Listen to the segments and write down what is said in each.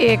1،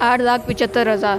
8,75,000۔